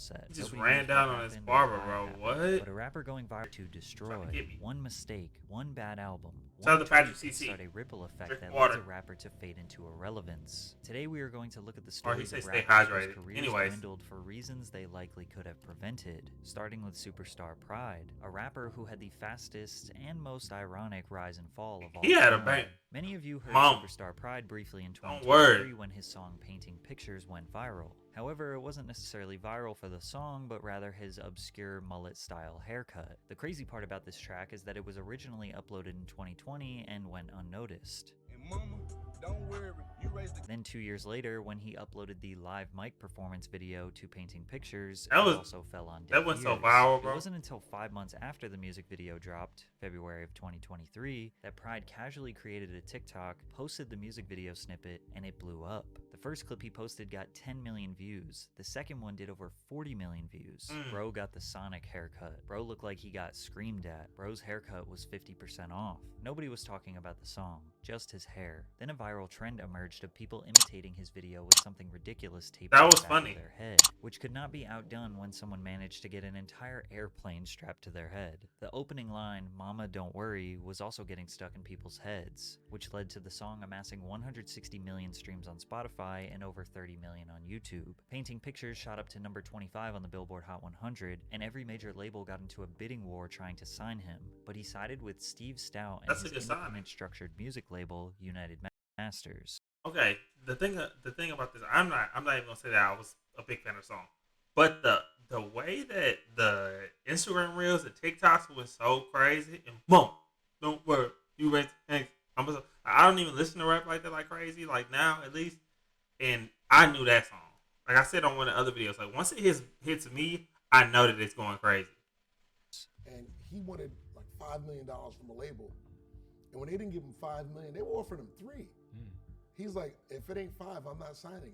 set. He just Nobody ran knows down what on his happened or barber, why it bro. happened, What? but a rapper going viral to Trying destroy to get me. one mistake, one bad album, Shout out one to Patrick tweet can CC. start a ripple effect Drink that water. leads a rapper to fade into irrelevance. Today we are going to look at the Or he stories say of stay rappers whose hydrated. careers Anyways, dwindled for reasons they likely could have prevented, starting with superstar Pride, a rapper who had the fastest and most ironic rise and fall of all he had a time. bank. Many of you heard Mom. Superstar Pride briefly in Don't 2023 worry. when his song Painting Pictures went viral. However, it wasn't necessarily viral for the song, but rather his obscure mullet-style haircut. The crazy part about this track is that it was originally uploaded in 2020 and went unnoticed. And mama, don't worry, you raised the... Then 2 years later, when he uploaded the live mic performance video to Painting Pictures, That it was- also fell on deaf That went so ears. viral, bro. It wasn't until 5 months after the music video dropped, February of 2023, that Pride casually created a TikTok, posted the music video snippet, and it blew up. The first clip he posted got 10 million views. The second one did over 40 million views. Bro got the Sonic haircut. Bro looked like he got screamed at. Bro's haircut was 50% off. Nobody was talking about the song, just his hair. Then a viral trend emerged of people imitating his video with something ridiculous taped That to was the back funny. of their head, which could not be outdone when someone managed to get an entire airplane strapped to their head. The opening line, "Mama Don't Worry," was also getting stuck in people's heads, which led to the song amassing 160 million streams on Spotify and over 30 million on YouTube. Painting Pictures shot up to number 25 on the Billboard Hot 100, and every major label got into a bidding war trying to sign him, but he sided with Steve Stout and That's a his good sign. independent structured music label, United Masters. Okay, the thing about this, I'm not even gonna say that I was a big fan of the song, but the way that the Instagram reels and TikToks was so crazy, and boom, don't worry, you ready? Thanks. I don't even listen to rap like that, like crazy, like now at least, and I knew that song. Like I said on one of the other videos, like once it hits me, I know that it's going crazy. And he wanted like $5 million from a label, and when they didn't give him $5 million, they were offering him $3 million. He's like, if it ain't 5, I'm not signing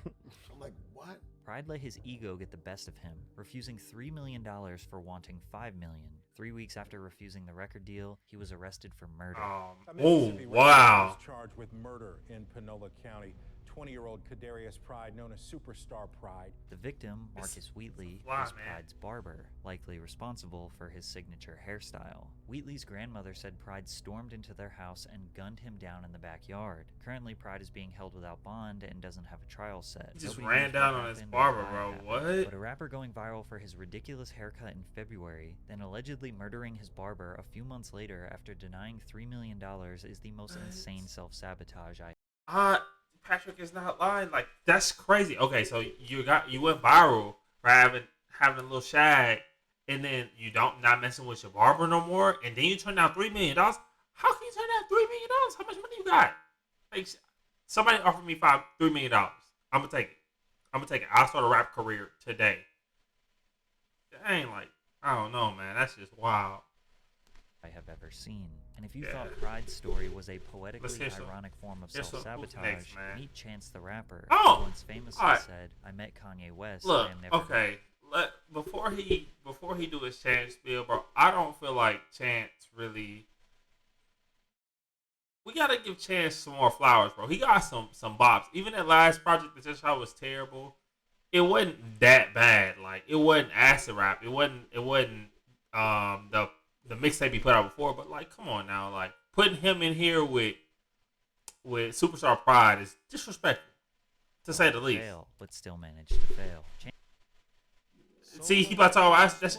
it. I'm like, what? Pride let his ego get the best of him, refusing $3 million for wanting $5 million. 3 weeks after refusing the record deal, he was arrested for murder. Oh Mississippi wow! was charged with murder in Panola County. 20-year-old Kadarius Pride, known as Superstar Pride. The victim, Marcus Wheatley, fly, was man. Pride's barber, likely responsible for his signature hairstyle. Wheatley's grandmother said Pride stormed into their house and gunned him down in the backyard. Currently, Pride is being held without bond and doesn't have a trial set. He just Nobody ran knows what down on his happened or barber, why it bro. happened. What? But a rapper going viral for his ridiculous haircut in February, then allegedly murdering his barber a few months later after denying $3 million is the most insane self-sabotage Patrick is not lying. Like that's crazy. Okay, so you went viral for having a little shag, and then you not messing with your barber no more, and then you turn down $3 million. How can you turn down $3 million? How much money you got? Like somebody offered me $3 million. I'm gonna take it. I'll start a rap career today. Dang, like I don't know, man. That's just wild. I have ever seen. And if you Yeah. thought Pride's story was a Let's poetically hear some. ironic form of Here's some self-sabotage, next, man. meet Chance the Rapper, Oh! who once famously Alright. said, "I met Kanye West, Look, I am never..." okay. Before he do his Chance spiel, bro, I don't feel like Chance really. We gotta give Chance some more flowers, bro. He got some bops. Even that last project that just shot was terrible. It wasn't that bad. Like it wasn't acid rap. It wasn't the mixtape he put out before. But like, come on now, like putting him in here with Superstar Pride is disrespectful, to say the least. Fail, but still managed to fail. See, he about to talk about just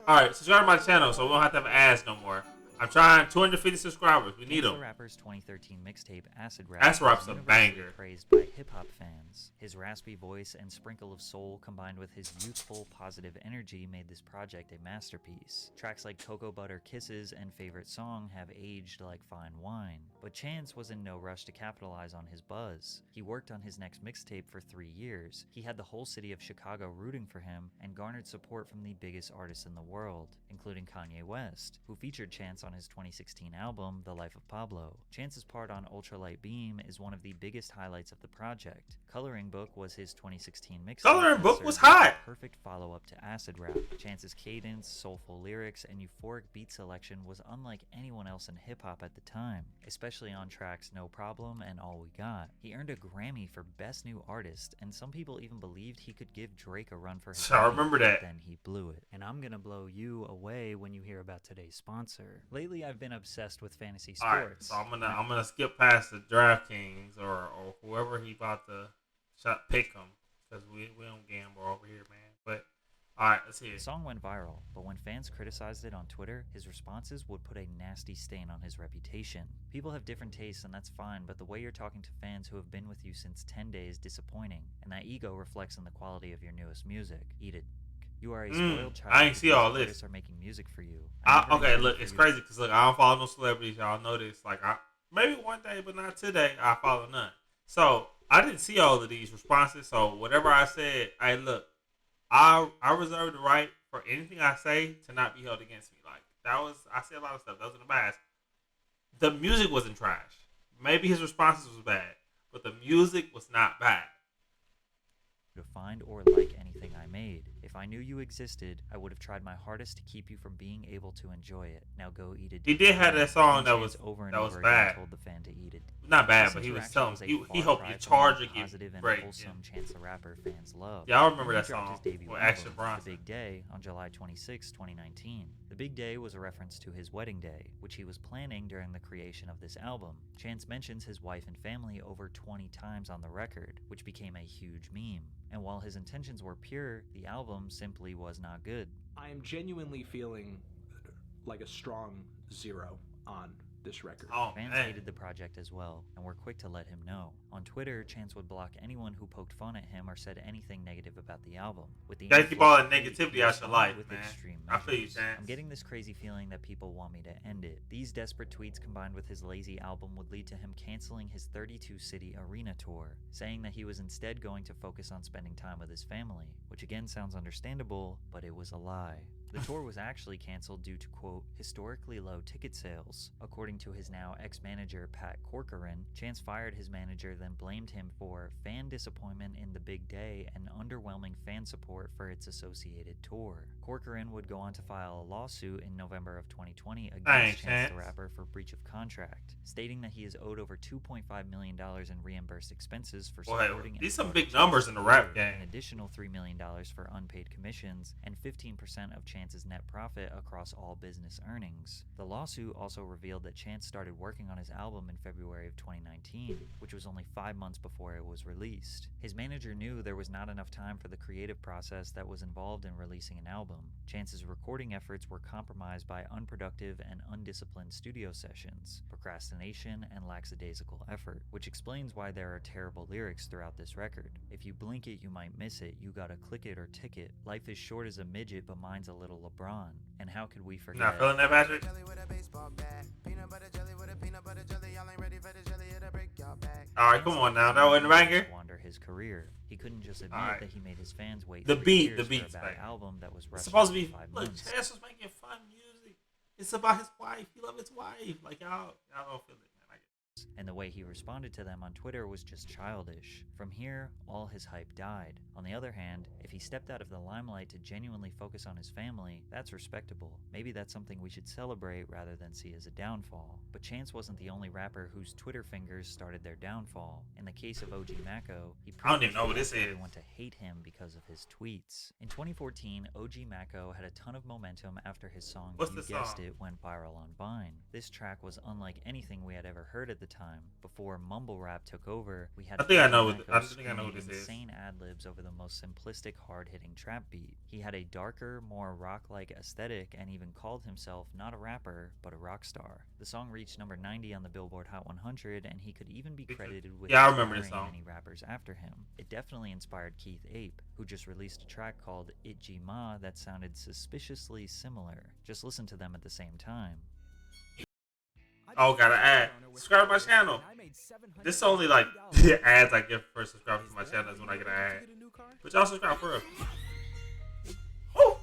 all right. Subscribe to my channel so we don't have to have ads no more. I'm trying 250 subscribers. We need Chance the them. Rapper's 2013 mixtape Acid Rap Acid Rap's was a universally banger. praised by hip-hop fans. His raspy voice and sprinkle of soul combined with his youthful, positive energy made this project a masterpiece. Tracks like Cocoa Butter Kisses and Favorite Song have aged like fine wine. But Chance was in no rush to capitalize on his buzz. He worked on his next mixtape for 3 years. He had the whole city of Chicago rooting for him and garnered support from the biggest artists in the world, including Kanye West, who featured Chance on his 2016 album, The Life of Pablo. Chance's part on Ultralight Beam is one of the biggest highlights of the project. Coloring Book was his 2016 mixtape. Coloring Book that was served as hot. the perfect follow-up to Acid Rap. Chance's cadence, soulful lyrics, and euphoric beat selection was unlike anyone else in hip-hop at the time, especially on tracks No Problem and All We Got. He earned a Grammy for Best New Artist, and some people even believed he could give Drake a run for his I money, remember that. but then he blew it. And I'm gonna blow you away when you hear about today's sponsor. Lately, I've been obsessed with fantasy sports. All right, so I'm gonna skip past the DraftKings or whoever he about to pick them because we don't gamble over here, man. But all right, let's hear The it. song went viral, but when fans criticized it on Twitter, his responses would put a nasty stain on his reputation. People have different tastes, and that's fine, but the way you're talking to fans who have been with you since 10 days is disappointing, and that ego reflects in the quality of your newest music. Eat it. You are a spoiled child. I ain't see because all this. artists are making music for you. Okay, look, it's crazy because look, I don't follow no celebrities. Y'all know this. Like, maybe one day, but not today. I follow none. So I didn't see all of these responses. So whatever I said, look, I reserve the right for anything I say to not be held against me. Like I said a lot of stuff. Those are the past. The music wasn't trash. Maybe his responses was bad, but the music was not bad. To find or like anything I made. If I knew you existed, I would have tried my hardest to keep you from being able to enjoy it. Now go eat it. He did have that song that was over and that was over bad. again told the fan to eat it. Not bad, This but he was interaction telling was a he far hoped cry you from charge the again. positive and Great. wholesome Chance the Rapper fans love. Yeah, I remember When that he dropped song his debut with Action album, Bronson. The Big Day, on July 26, 2019. The Big Day was a reference to his wedding day, which he was planning during the creation of this album. Chance mentions his wife and family over 20 times on the record, which became a huge meme. And while his intentions were pure, the album simply was not good. I am genuinely feeling like a strong 0 on this record. Oh, Fans man. hated the project as well, and were quick to let him know. On Twitter, Chance would block anyone who poked fun at him or said anything negative about the album. With the Gotta keep all that influx of hate, negativity he out your life, responded with man. extreme I feel you, measures. Chance. I'm getting this crazy feeling that people want me to end it. These desperate tweets combined with his lazy album would lead to him canceling his 32-city arena tour, saying that he was instead going to focus on spending time with his family, which again sounds understandable, but it was a lie. The tour was actually canceled due to, quote, historically low ticket sales. According to his now ex-manager Pat Corcoran, Chance fired his manager, then blamed him for fan disappointment in The Big Day and underwhelming fan support for its associated tour. Corcoran would go on to file a lawsuit in November of 2020 against Chance the Rapper for breach of contract, stating that he is owed over $2.5 million in reimbursed expenses for supporting and these some promoting big numbers in the rap Chance's game. an additional $3 million for unpaid commissions, and 15% of Chance's net profit across all business earnings. The lawsuit also revealed that Chance started working on his album in February of 2019, which was only 5 months before it was released. His manager knew there was not enough time for the creative process that was involved in releasing an album. Chance's recording efforts were compromised by unproductive and undisciplined studio sessions, procrastination, and lackadaisical effort, which explains why there are terrible lyrics throughout this record. If you blink it, you might miss it. You gotta click it or tick it. Life is short as a midget, but mine's a little LeBron. And how could we forget? Not feeling that, Patrick? All right, come on now. That wasn't a banger. Squander his career. He couldn't just admit All right. that he made his fans wait The 3 beat- years the beat's for a bad back. album that was It's rushed supposed to in be. 5 Look, months. Chance was making fun music. It's about his wife. He loved his wife. Like y'all don't feel it, man. I get And the way he responded to them on Twitter was just childish. From here, all his hype died. On the other hand, if he stepped out of the limelight to genuinely focus on his family, that's respectable. Maybe that's something we should celebrate rather than see as a downfall. But Chance wasn't the only rapper whose Twitter fingers started their downfall. In the case of OG Maco, he I don't pretty even know much what this forced is. everyone to hate him because of his tweets. In 2014, OG Maco had a ton of momentum after his song What's You the Guessed song? It went viral on Vine. This track was unlike anything we had ever heard at the time. Before mumble rap took over, we had I think I know Maco what- I think I know what screaming this is. insane ad-libs over the most simplistic, hard-hitting trap beat. He had a darker, more rock-like aesthetic and even called himself not a rapper, but a rock star. The song reached number 90 on the Billboard Hot 100, and he could even be credited with Yeah, I remember this inspiring song. many rappers after him. It definitely inspired Keith Ape, who just released a track called Itji Ma that sounded suspiciously similar. Just listen to them at the same time. Oh, got an ad. Subscribe to my channel. This is only like ads I get for subscribing to my channel. That's when I get an ad. But y'all subscribe for real. Woo!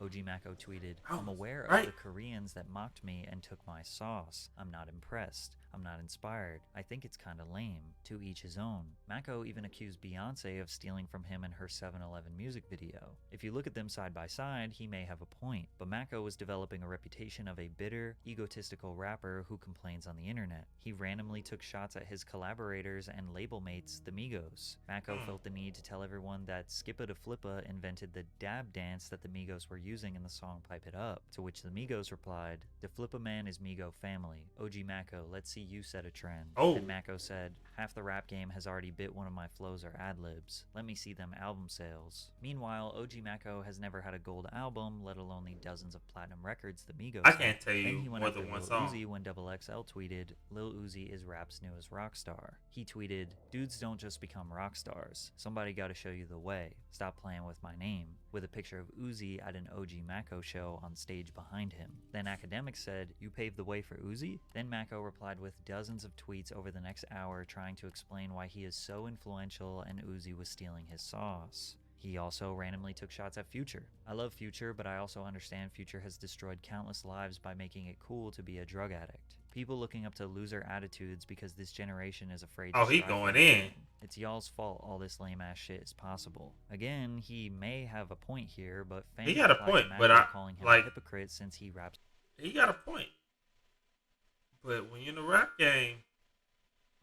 OG Maco tweeted, Oh, I'm aware right. of the Koreans that mocked me and took my sauce. I'm not impressed. I'm not inspired. I think it's kinda lame. To each his own. Maco even accused Beyonce of stealing from him in her 7-Eleven music video. If you look at them side by side, he may have a point, but Maco was developing a reputation of a bitter, egotistical rapper who complains on the internet. He randomly took shots at his collaborators and label mates, the Migos. Maco felt the need to tell everyone that Skippa da Flippa invented the dab dance that the Migos were using in the song Pipe It Up, to which the Migos replied, "The Flippa man is Migo family. OG Maco, let's see you set a trend." Oh. And Maco said, "Half the rap game has already bit one of my flows or ad-libs. Let me see them album sales." Meanwhile, OG Maco has never had a gold album, let alone the dozens of platinum records the Migos I had. can't tell Then you he went more after than one Lil song. Uzi when XXL tweeted, "Lil Uzi is rap's newest rock star." He tweeted, "Dudes don't just become rock stars. Somebody gotta show you the way. Stop playing with my name," with a picture of Uzi at an OG Maco show on stage behind him. Then Academics said, "You paved the way for Uzi?" Then Maco replied with dozens of tweets over the next hour trying to explain why he is so influential and Uzi was stealing his sauce. He also randomly took shots at Future. I love Future, but I also understand Future has destroyed countless lives by making it cool to be a drug addict. People looking up to loser attitudes because this generation is afraid to Oh, he strive for going anything. in. It's y'all's fault all this lame ass shit is possible. Again, he may have a point here, but fans He got a replied to point, Maco but I- calling him like- a hypocrite since he raps He got a point. But when you're in the rap game,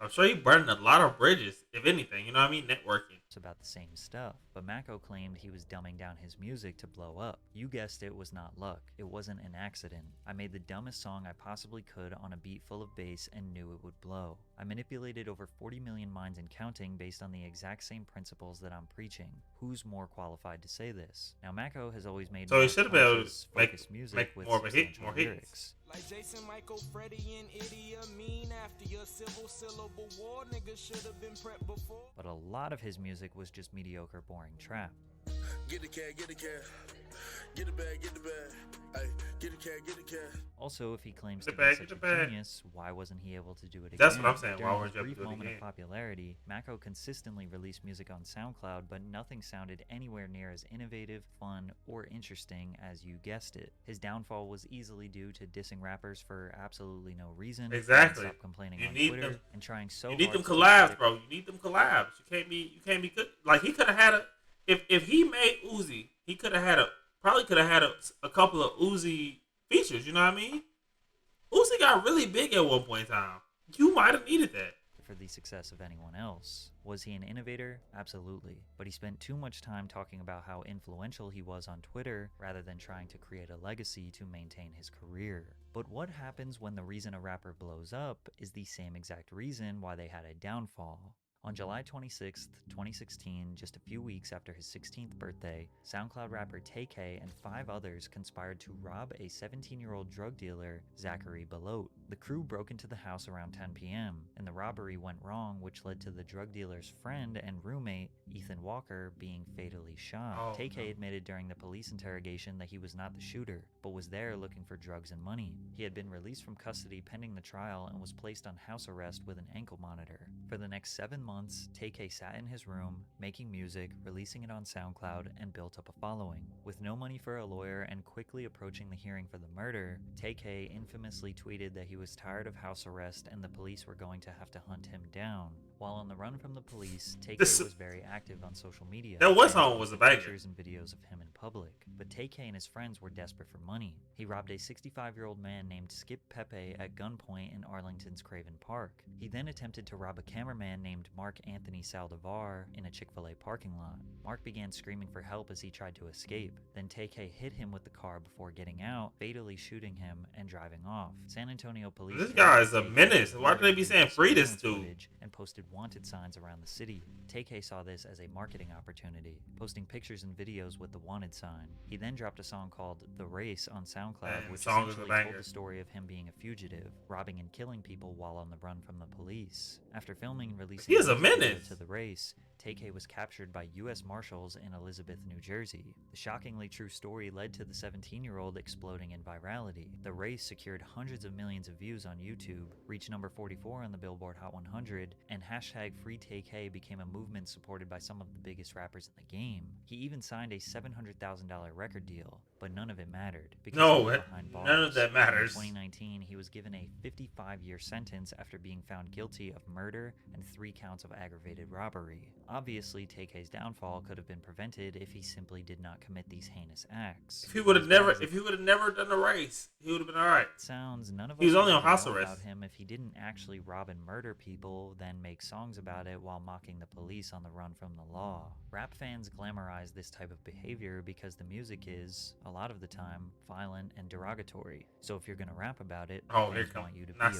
I'm sure he burned a lot of bridges, if anything. You know what I mean? Networking. about the same stuff, but Maco claimed he was dumbing down his music to blow up. You guessed it, was not luck. It wasn't an accident. I made the dumbest song I possibly could on a beat full of bass and knew it would blow. I manipulated over 40 million minds and counting based on the exact same principles that I'm preaching. Who's more qualified to say this? Now, Maco has always made So he more should have been able to conscious, make- focused music make with more of a hit- substantial more hits. lyrics. Like Jason, Michael, Freddie, and Iddy Amin. After your civil syllable war, niggas should have been prepped before. But a lot of his music was just mediocre, boring trap. Get the cat, get the cat. Get the bag, get the bag. Ay, get the cat, get the cat. Also, if he claims Get to the bag, be get such the a bag. genius, why wasn't he able to do it again? That's what I'm saying. Why During weren't his you able brief to do it moment again? of popularity, Maco consistently released music on SoundCloud, but nothing sounded anywhere near as innovative, fun, or interesting as you guessed it. His downfall was easily due to dissing rappers for absolutely no reason. Exactly. Stop complaining You on need Twitter them- and trying so You need hard them to keep collabs, music- bro. You need them collabs. You can't be good. Like he could have had a if he made Uzi, he could have had a couple of Uzi features. You know what I mean? Uzi got really big at one point in time. You might have needed that. for the success of anyone else. Was he an innovator? Absolutely. But he spent too much time talking about how influential he was on Twitter rather than trying to create a legacy to maintain his career. But what happens when the reason a rapper blows up is the same exact reason why they had a downfall? On July 26, 2016, just a few weeks after his 16th birthday, SoundCloud rapper Tay-K and 5 others conspired to rob a 17-year-old drug dealer, Zachary Belote. The crew broke into the house around 10 p.m., and the robbery went wrong, which led to the drug dealer's friend and roommate, Ethan Walker, being fatally shot. Oh, Tay-K no. admitted during the police interrogation that he was not the shooter, but was there looking for drugs and money. He had been released from custody pending the trial and was placed on house arrest with an ankle monitor. For the next 7 months, Tay-K sat in his room, making music, releasing it on SoundCloud, and built up a following. With no money for a lawyer and quickly approaching the hearing for the murder, Tay-K infamously tweeted that he was tired of house arrest and the police were going to have to hunt him down. While on the run from the police, Tay-K This- was very active on social media. That was and song was a posted banger. pictures and videos of him in public. But Tay-K and his friends were desperate for money. He robbed a 65-year-old man named Skip Pepe at gunpoint in Arlington's Craven Park. He then attempted to rob a cameraman named Mark Anthony Saldivar in a Chick-fil-A parking lot. Mark began screaming for help as he tried to escape. Then Tay-K hit him with the car before getting out, fatally shooting him and driving off. San Antonio police... This guy is a Tay-K menace. Why do they be saying free this surveillance dude? footage and posted wanted signs around the city. Tay-K saw this as a marketing opportunity, posting pictures and videos with the wanted sign. He then dropped a song called The Race on SoundCloud, Man, which song is a essentially banger. told the story of him being a fugitive, robbing and killing people while on the run from the police. After filming and releasing He is a music video menace. to The Race, Tay-K was captured by U.S. Marshals in Elizabeth, New Jersey. The shockingly true story led to the 17-year-old exploding in virality. The race secured hundreds of millions of views on YouTube, reached number 44 on the Billboard Hot 100, and hashtag Free Tay-K became a movement supported by some of the biggest rappers in the game. He even signed a $700,000 record deal, but none of it mattered because he was behind bars. None of that matters. In 2019, he was given a 55-year sentence after being found guilty of murder and 3 counts of aggravated robbery. Obviously, Tay-K's downfall could have been prevented if he simply did not commit these heinous acts. If he would have never done the race, he would have been all right. Sounds none of us He was only would on house know arrest. about him if he didn't actually rob and murder people, then make songs about it while mocking the police on the run from the law. Rap fans glamorize this type of behavior because the music is, a lot of the time, violent and derogatory. So if you're gonna rap about it, fans want you to be about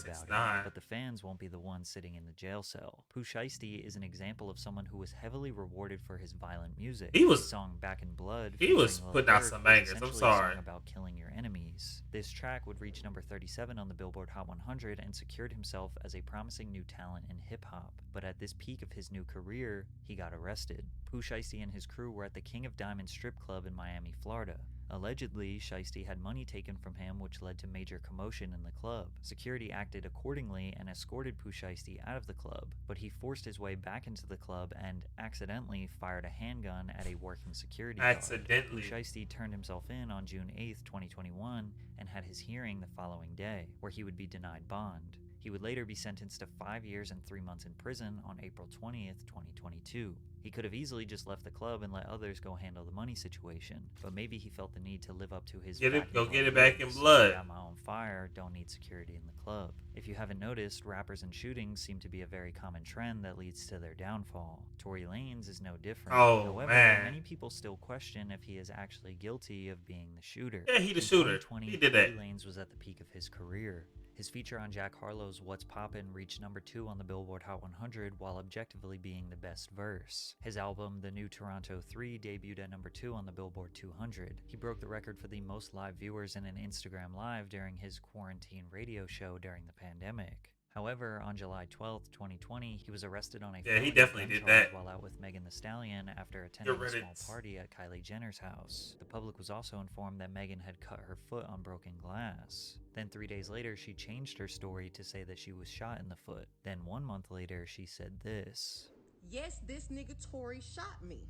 it. But the fans won't be the ones sitting in the jail cell. Pooh Shiesty is an example of someone who was heavily rewarded for his violent music. His song Back in Blood, he was putting out some bangers. I'm sorry. A song about killing your enemies. This track would reach number 37 on the Billboard Hot 100 and secured himself as a promising new talent in hip-hop. But at this peak of his new career, he got arrested. Pooh Shiesty and his crew were at the King of Diamonds strip club in Miami, Florida. Allegedly, Shiesty had money taken from him, which led to major commotion in the club. Security acted accordingly and escorted Pooh Shiesty out of the club, but he forced his way back into the club and accidentally fired a handgun at a working security guard. Pooh Shiesty turned himself in on June 8th, 2021, and had his hearing the following day, where he would be denied bond. He would later be sentenced to 5 years and 3 months in prison on April 20th, 2022. He could have easily just left the club and let others go handle the money situation, but maybe he felt the need to live up to his get it back in blood. Got my own fire, don't need security in the club. If you haven't noticed, rappers and shootings seem to be a very common trend that leads to their downfall. Tory Lanez is no different. However, many people still question if he is actually guilty of being the shooter. Yeah, he the shooter. He did that. Tory Lanez was at the peak of his career. His feature on Jack Harlow's What's Poppin' reached number 2 on the Billboard Hot 100 while objectively being the best verse. His album, The New Toronto 3, debuted at number 2 on the Billboard 200. He broke the record for the most live viewers in an Instagram Live during his quarantine radio show during the pandemic. However, on July 12th, 2020, he was arrested on a he definitely did that while out with Megan Thee Stallion after attending a small party at Kylie Jenner's house. The public was also informed that Megan had cut her foot on broken glass. Then 3 days later, she changed her story to say that she was shot in the foot. Then 1 month later, she said this. Yes, this nigga Tory shot me.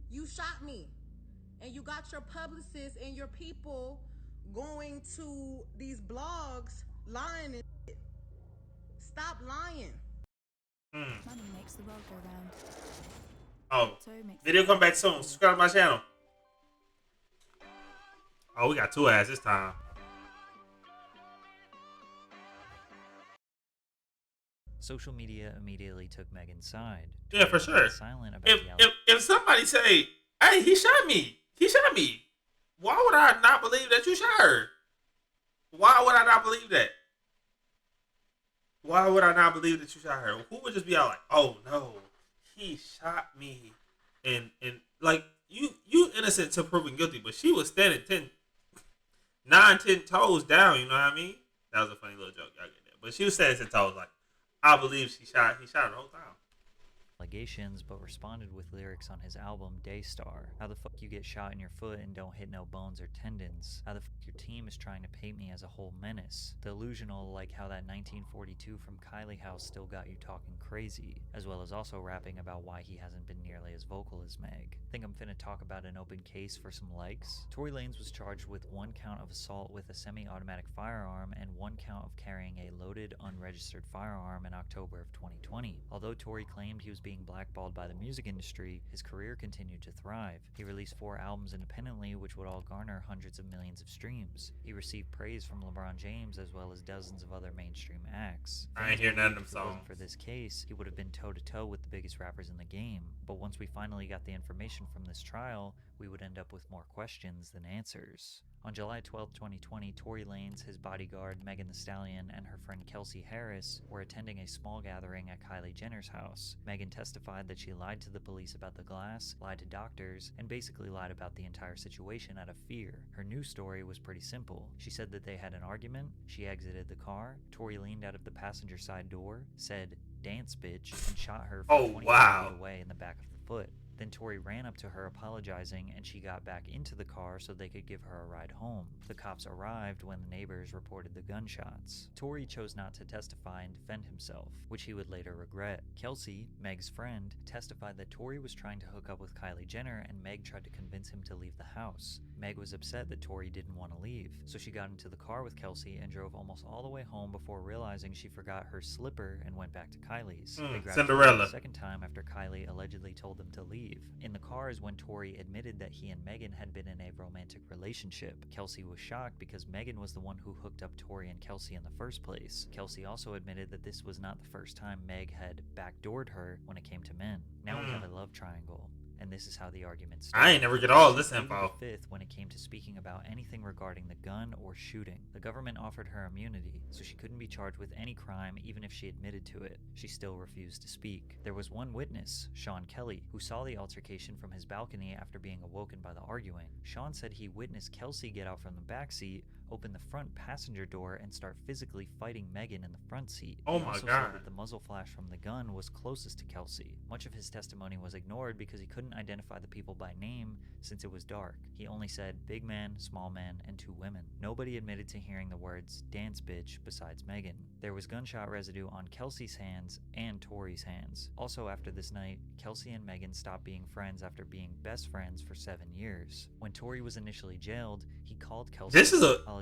You shot me. And you got your publicists and your people going to these blogs lying and shit. Stop lying. Money makes the world go round. Oh, video come back soon. Subscribe to my channel. Oh, we got 2 ads this time. Social media immediately took Megan's side. Yeah, for sure. Silent about if somebody say, "Hey, he shot me," why would I not believe that you shot her? Why would I not believe that? Why would I not believe that you shot her? Who would just be out like, "Oh no, he shot me," and like you innocent to proven guilty, but she was standing 10 toes down. You know what I mean? That was a funny little joke, y'all get that. But she was standing 10 toes, like, I believe he shot her the whole time. Allegations, but responded with lyrics on his album Daystar. How the fuck you get shot in your foot and don't hit no bones or tendons? How the fuck your team is trying to paint me as a whole menace? Delusional, like how that 1942 from Kylie House still got you talking crazy, as well as also rapping about why he hasn't been nearly as vocal as Meg. Think I'm finna talk about an open case for some likes? Tory Lanez was charged with 1 count of assault with a semi-automatic firearm and 1 count of carrying a loaded, unregistered firearm in October of 2020. Although Tory claimed he was being blackballed by the music industry, his career continued to thrive. He released 4 albums independently, which would all garner hundreds of millions of streams. He received praise from LeBron James as well as dozens of other mainstream acts. I ain't hear none of them If it songs. wasn't for this case, he would have been toe-to-toe with the biggest rappers in the game. But once we finally got the information from this trial, we would end up with more questions than answers. On July 12, 2020, Tory Lanez, his bodyguard Megan Thee Stallion, and her friend Kelsey Harris were attending a small gathering at Kylie Jenner's house. Megan testified that she lied to the police about the glass, lied to doctors, and basically lied about the entire situation out of fear. Her news story was pretty simple. She said that they had an argument, she exited the car, Tory leaned out of the passenger side door, said, "Dance, bitch," and shot her from 25 feet away in the back of the foot. Then Tory ran up to her apologizing, and she got back into the car so they could give her a ride home. The cops arrived when the neighbors reported the gunshots. Tory chose not to testify and defend himself, which he would later regret. Kelsey, Meg's friend, testified that Tory was trying to hook up with Kylie Jenner, and Meg tried to convince him to leave the house. Meg was upset that Tory didn't want to leave, so she got into the car with Kelsey and drove almost all the way home before realizing she forgot her slipper and went back to Kylie's. They grabbed Cinderella. Tory the second time after Kylie allegedly told them to leave. In the car is when Tory admitted that he and Megan had been in a romantic relationship. Kelsey was shocked because Megan was the one who hooked up Tory and Kelsey in the first place. Kelsey also admitted that this was not the first time Meg had backdoored her when it came to men. Now we have a love triangle. And this is how the argument started. I ain't never get all this info. The fifth when it came to speaking about anything regarding the gun or shooting. The government offered her immunity, so she couldn't be charged with any crime even if she admitted to it. She still refused to speak. There was one witness, Sean Kelly, who saw the altercation from his balcony after being awoken by the arguing. Sean said he witnessed Kelsey get out from the backseat, open the front passenger door, and start physically fighting Megan in the front seat. Oh He my also God. said that the muzzle flash from the gun was closest to Kelsey. Much of his testimony was ignored because he couldn't identify the people by name since it was dark. He only said big man, small man, and 2 women. Nobody admitted to hearing the words "dance bitch" besides Megan. There was gunshot residue on Kelsey's hands and Tory's hands. Also after this night, Kelsey and Megan stopped being friends after being best friends for 7 years. When Tory was initially jailed, he called Kelsey.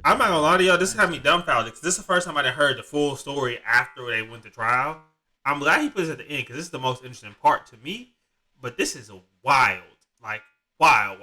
I'm not gonna lie to y'all, this has me dumbfounded, because this is the first time I heard the full story after they went to trial. I'm glad he put this at the end, because this is the most interesting part to me. But this is wild. Like, wow.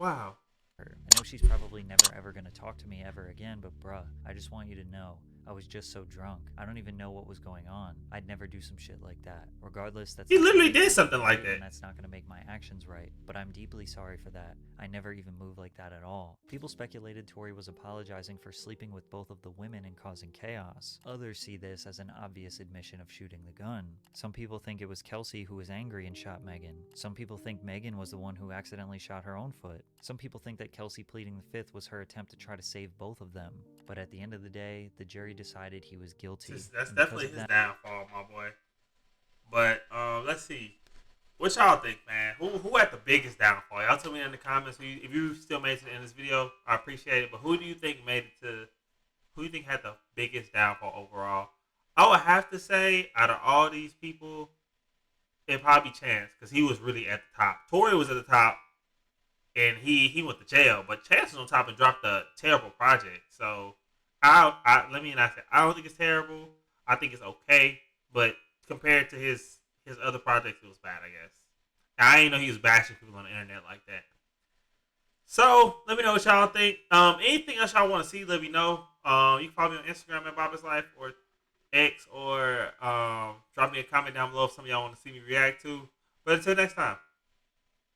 I know she's probably never ever gonna talk to me ever again, but bruh, I just want you to know, I was just so drunk. I don't even know what was going on. I'd never do some shit like that. Regardless, that's He not literally gonna did something like that. And that's not gonna make my actions right. But I'm deeply sorry for that. I never even moved like that at all. People speculated Tory was apologizing for sleeping with both of the women and causing chaos. Others see this as an obvious admission of shooting the gun. Some people think it was Kelsey who was angry and shot Megan. Some people think Megan was the one who accidentally shot her own foot. Some people think that Kelsey pleading the fifth was her attempt to try to save both of them. But at the end of the day, the jury decided he was guilty. That's And definitely because his of that, downfall, my boy. But let's see. What y'all think, man? Who had the biggest downfall? Y'all tell me in the comments. If you still made it to the end of this video, I appreciate it. But who do you think made it to? Who do you think had the biggest downfall overall? I would have to say, out of all these people, it'd probably be Chance, because he was really at the top. Tory was at the top, and he went to jail. But Chance was on top and dropped a terrible project. So I don't think it's terrible. I think it's okay. But compared to his other projects, it was bad, I guess. I didn't know he was bashing people on the internet like that. So let me know what y'all think. Anything else y'all want to see, let me know. You can follow me on Instagram at Bobby's Life or X, or drop me a comment down below if some of y'all want to see me react to. But until next time.